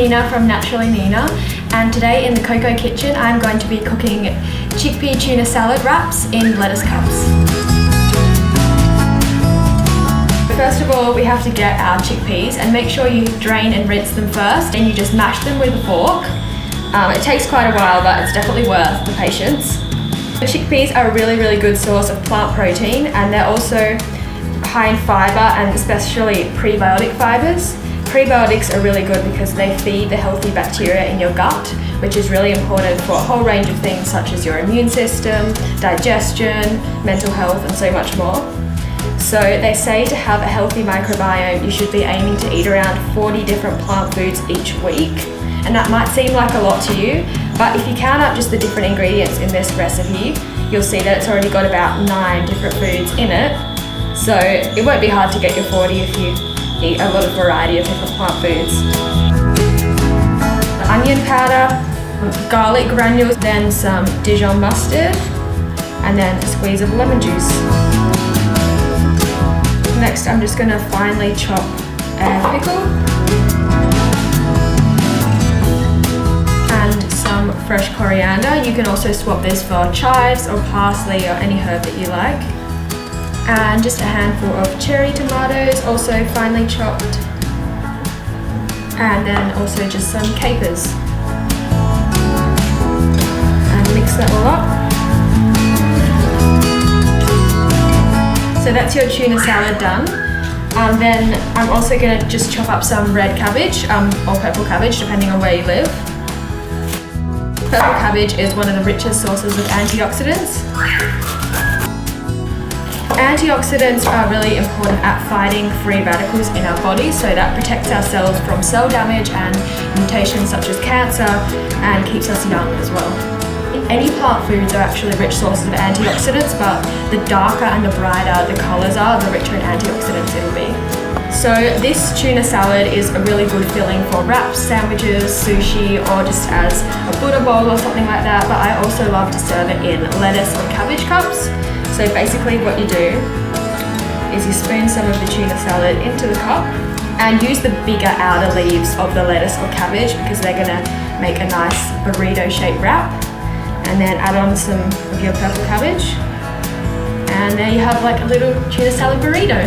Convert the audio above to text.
Nina from Naturally Nina, and today in the Coco Kitchen I'm going to be cooking chickpea tuna salad wraps in lettuce cups. First of all, we have to get our chickpeas and make sure you drain and rinse them first, and you just mash them with a fork. It takes quite a while, but it's definitely worth the patience. The chickpeas are a really good source of plant protein, and they're also high in fibre and especially prebiotic fibres. Prebiotics are really good because they feed the healthy bacteria in your gut, which is really important for a whole range of things such as your immune system, digestion, mental health, and so much more. So they say to have a healthy microbiome, you should be aiming to eat around 40 different plant foods each week. And that might seem like a lot to you, but if you count up just the different ingredients in this recipe, you'll see that it's already got about 9 different foods in it. So it won't be hard to get your 40 if you eat a lot of variety of different plant foods. Onion powder, garlic granules, then some Dijon mustard, and then a squeeze of lemon juice. Next, I'm just going to finely chop a pickle and some fresh coriander. You can also swap this for chives or parsley or any herb that you like. And just a handful of cherry tomatoes, also finely chopped. And then also just some capers. And mix that all up. So that's your tuna salad done. Then I'm also going to just chop up some red cabbage or purple cabbage, depending on where you live. Purple cabbage is one of the richest sources of antioxidants. Antioxidants are really important at fighting free radicals in our body, so that protects our cells from cell damage and mutations such as cancer, and keeps us young as well. Any plant foods are actually rich sources of antioxidants, but the darker and the brighter the colours are, the richer in antioxidants it'll be. So this tuna salad is a really good filling for wraps, sandwiches, sushi, or just as a Buddha bowl or something like that, but I also love to serve it in lettuce or cabbage cups. So basically what you do is you spoon some of the tuna salad into the cup and use the bigger outer leaves of the lettuce or cabbage because they're going to make a nice burrito shaped wrap. And then add on some of your purple cabbage, and there you have like a little tuna salad burrito.